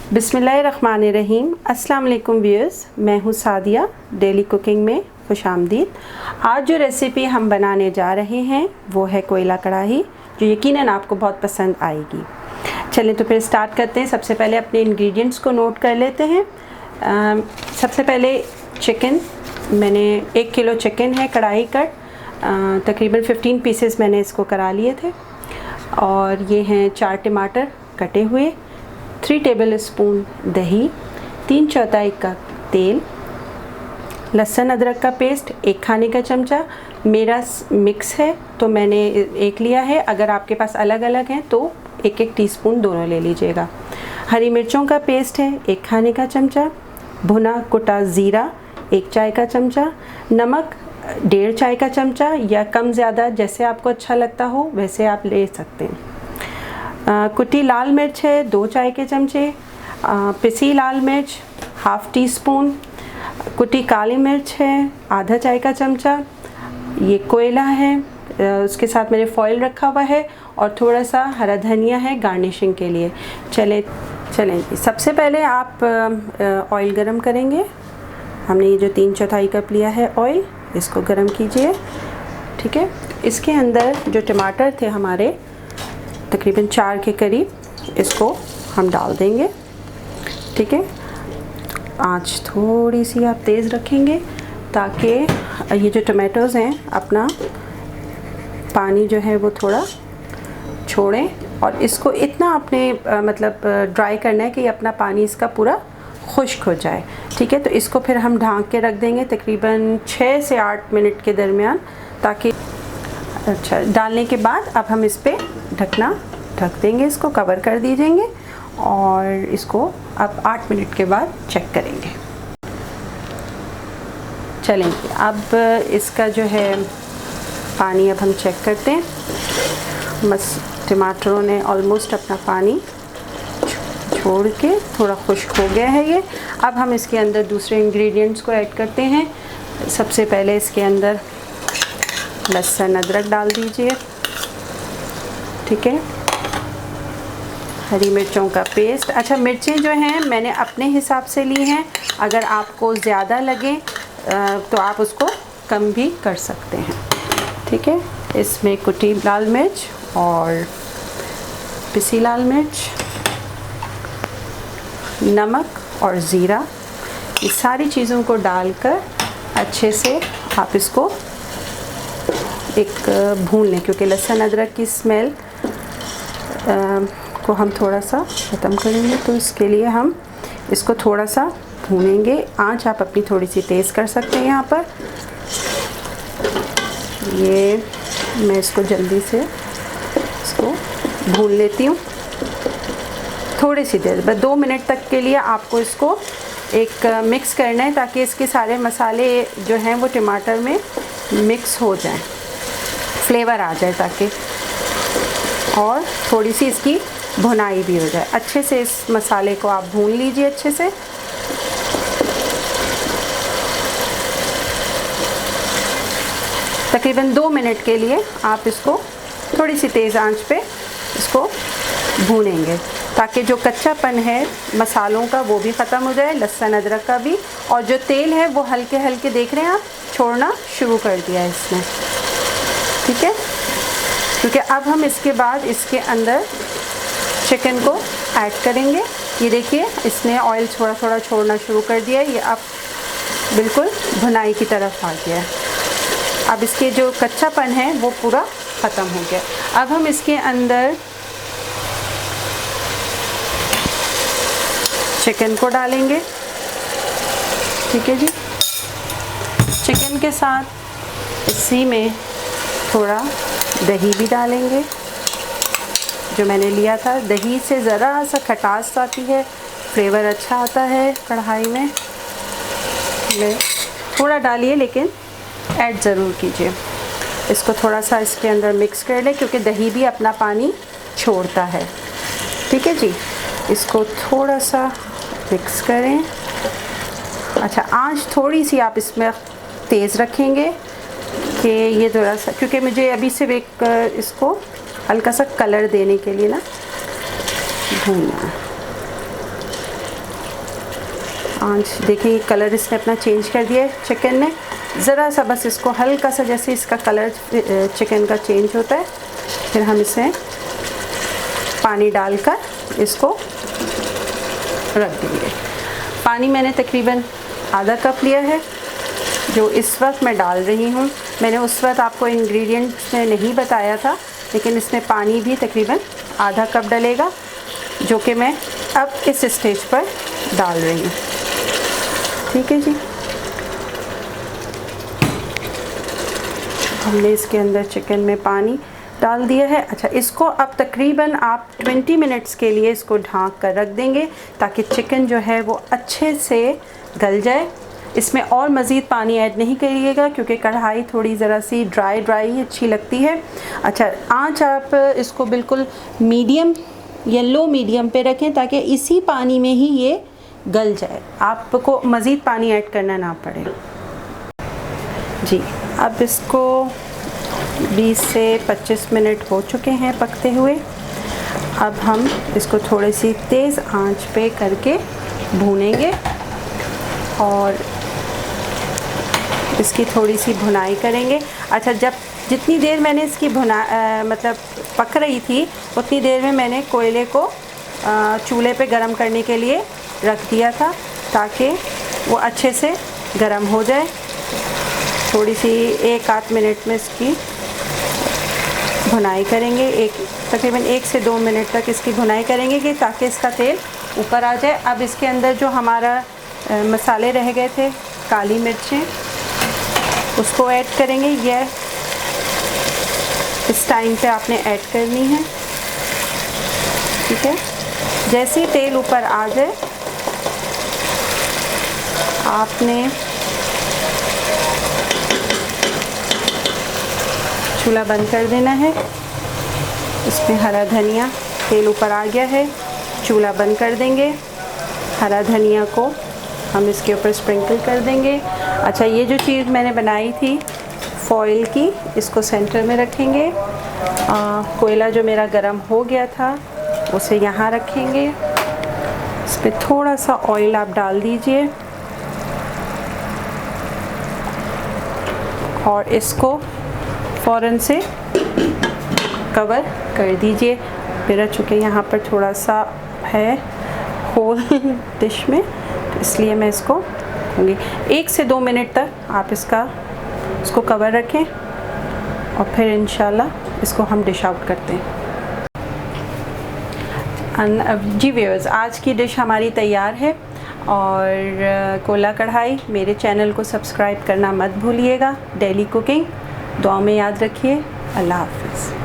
बिस्मिल्लाहिर्रहमानिर्रहीम। अस्सलाम वालेकुम व्यूअर्स, मैं हूँ सादिया, डेली कुकिंग में खुशामदीद। आज जो रेसिपी हम बनाने जा रहे हैं वो है कोयला कढ़ाई, जो यकीनन आपको बहुत पसंद आएगी। चलें तो फिर स्टार्ट करते हैं। सबसे पहले अपने इंग्रेडिएंट्स को नोट कर लेते हैं। सबसे पहले चिकन, मैंने 1 किलो चिकन है कढ़ाई कट, तकरीबन 15 पीसेस मैंने इसको करा लिए थे। और ये हैं 4 टमाटर कटे हुए, 3 टेबल स्पून दही, 3/4 कप तेल, लहसुन अदरक का पेस्ट 1 खाने का चमचा। मेरा मिक्स है तो मैंने 1 लिया है, अगर आपके पास अलग अलग हैं तो 1-1 टीस्पून दोनों ले लीजिएगा। हरी मिर्चों का पेस्ट है 1 खाने का चमचा, भुना कुटा ज़ीरा 1 चाय का चमचा, नमक 1.5 चाय का चमचा या कम ज़्यादा जैसे आपको अच्छा लगता हो वैसे आप ले सकते हैं। कुटी लाल मिर्च है 2 चाय के चमचे, पिसी लाल मिर्च 1/2 टीस्पून, कुटी काली मिर्च है आधा चाय का चमचा। ये कोयला है, उसके साथ मैंने फॉइल रखा हुआ है, और थोड़ा सा हरा धनिया है गार्निशिंग के लिए। चलें सबसे पहले आप ऑयल गरम करेंगे। हमने ये जो 3/4 कप लिया है ऑयल, इसको गरम कीजिए। ठीक है, इसके अंदर जो टमाटर थे हमारे तकरीबन 4 के करीब, इसको हम डाल देंगे। ठीक है, आँच थोड़ी सी आप तेज़ रखेंगे ताकि ये जो टमाटोज़ हैं अपना पानी जो है वो थोड़ा छोड़ें, और इसको इतना आपने मतलब ड्राई करना है कि अपना पानी इसका पूरा खुश्क हो जाए। ठीक है, तो इसको फिर हम ढाँक के रख देंगे तकरीबन 6 से 8 मिनट के दरमियान, ताकि अच्छा डालने के बाद अब हम इस पर ढकना ढक देंगे, इसको कवर कर दीजिएंगे, और इसको अब 8 मिनट के बाद चेक करेंगे। चलेंगे अब इसका जो है पानी अब हम चेक करते हैं। बस टमाटरों ने ऑलमोस्ट अपना पानी छोड़ के थोड़ा खुश्क हो गया है ये। अब हम इसके अंदर दूसरे इंग्रेडिएंट्स को ऐड करते हैं। सबसे पहले इसके अंदर लहसुन अदरक डाल दीजिए। ठीक है, हरी मिर्चों का पेस्ट। अच्छा, मिर्चें जो हैं मैंने अपने हिसाब से ली हैं, अगर आपको ज़्यादा लगे तो आप उसको कम भी कर सकते हैं। ठीक है, इसमें कुटी लाल मिर्च और पिसी लाल मिर्च, नमक और ज़ीरा, ये सारी चीज़ों को डालकर अच्छे से आप इसको एक भून लें, क्योंकि लहसुन अदरक की स्मेल को हम थोड़ा सा ख़त्म करेंगे, तो इसके लिए हम इसको थोड़ा सा भूनेंगे। आँच आप अपनी थोड़ी सी तेज़ कर सकते हैं। यहाँ पर ये मैं इसको जल्दी से इसको भून लेती हूँ थोड़ी सी देर, बस 2 मिनट तक के लिए आपको इसको एक मिक्स करना है, ताकि इसके सारे मसाले जो हैं वो टमाटर में मिक्स हो जाएं, फ्लेवर आ जाए ताकि, और थोड़ी सी इसकी भुनाई भी हो जाए। अच्छे से इस मसाले को आप भून लीजिए अच्छे से। तकरीबन 2 मिनट के लिए आप इसको थोड़ी सी तेज़ आंच पे इसको भूनेंगे, ताकि जो कच्चापन है मसालों का वो भी ख़त्म हो जाए, लहसुन अदरक का भी, और जो तेल है वो हल्के हल्के देख रहे हैं आप छोड़ना शुरू कर दिया है इसने। ठीक है, क्योंकि अब हम इसके बाद इसके अंदर चिकन को ऐड करेंगे। ये देखिए इसने ऑयल थोड़ा थोड़ा छोड़ना शुरू कर दिया है, ये अब बिल्कुल भुनाई की तरफ आ गया है। अब इसके जो कच्चापन है वो पूरा ख़त्म हो गया। अब हम इसके अंदर चिकन को डालेंगे। ठीक है जी, चिकन के साथ इसी में थोड़ा दही भी डालेंगे जो मैंने लिया था। दही से ज़रा सा खटास आती है, फ्लेवर अच्छा आता है कढ़ाई में। थोड़ा डालिए लेकिन ऐड ज़रूर कीजिए। इसको थोड़ा सा इसके अंदर मिक्स कर लें, क्योंकि दही भी अपना पानी छोड़ता है। ठीक है जी, इसको थोड़ा सा मिक्स करें। अच्छा, आंच थोड़ी सी आप इसमें तेज़ रखेंगे कि ये थोड़ा सा, क्योंकि मुझे अभी सिर्फ एक इसको हल्का सा कलर देने के लिए ना भूनना। आंच देखिए, कलर इसने अपना चेंज कर दिया है चिकन ने। ज़रा सा बस इसको हल्का सा, जैसे इसका कलर चिकन का चेंज होता है, फिर हम इसमें पानी डालकर इसको रख देंगे। पानी मैंने तकरीबन आधा कप लिया है, जो इस वक्त मैं डाल रही हूँ। मैंने उस वक्त आपको इंग्रेडिएंट्स में नहीं बताया था, लेकिन इसमें पानी भी तकरीबन आधा कप डलेगा, जो कि मैं अब इस स्टेज पर डाल रही हूँ। ठीक है जी, हमने इसके अंदर चिकन में पानी डाल दिया है। अच्छा, इसको अब तकरीबन आप 20 मिनट्स के लिए इसको ढाँक कर रख देंगे, ताकि चिकन जो है वो अच्छे से गल जाए। इसमें और मज़ीद पानी ऐड नहीं करिएगा, क्योंकि कढ़ाई थोड़ी ज़रा सी ड्राई अच्छी लगती है। अच्छा, आंच आप इसको बिल्कुल मीडियम या लो मीडियम पे रखें, ताकि इसी पानी में ही ये गल जाए, आपको मज़ीद पानी ऐड करना ना पड़े जी। अब इसको 20 से 25 मिनट हो चुके हैं पकते हुए। अब हम इसको थोड़ी सी तेज़ आंच पे करके भूनेंगे और इसकी थोड़ी सी भुनाई करेंगे। अच्छा, जितनी देर मैंने इसकी मतलब पक रही थी, उतनी देर में मैंने कोयले को चूल्हे पे गरम करने के लिए रख दिया था, ताकि वो अच्छे से गरम हो जाए। थोड़ी सी 1-8 मिनट में इसकी भुनाई करेंगे, तकरीबन 1 से 2 मिनट तक इसकी भुनाई करेंगे, कि ताकि इसका तेल ऊपर आ जाए। अब इसके अंदर जो हमारा मसाले रह गए थे, काली मिर्चें, उसको ऐड करेंगे। यह इस टाइम पे आपने ऐड करनी है। ठीक है, जैसे ही तेल ऊपर आ जाए, आपने चूल्हा बंद कर देना है। इसमें हरा धनिया, तेल ऊपर आ गया है, चूल्हा बंद कर देंगे। हरा धनिया को हम इसके ऊपर स्प्रिंकल कर देंगे। अच्छा, ये जो चीज़ मैंने बनाई थी फॉइल की, इसको सेंटर में रखेंगे। कोयला जो मेरा गरम हो गया था, उसे यहाँ रखेंगे। इस पर थोड़ा सा ऑयल आप डाल दीजिए और इसको फ़ौरन से कवर कर दीजिए। मेरा चूँकि यहाँ पर थोड़ा सा है होल डिश में, तो इसलिए मैं इसको दूँगी। 1 से 2 मिनट तक आप इसको कवर रखें और फिर इंशाल्लाह इसको हम डिश आउट करते हैं। जी व्यूअर्स, आज की डिश हमारी तैयार है। और कोयला कढ़ाई, मेरे चैनल को सब्सक्राइब करना मत भूलिएगा। डेली कुकिंग, दुआ में याद रखिए। अल्लाह हाफ़िज़।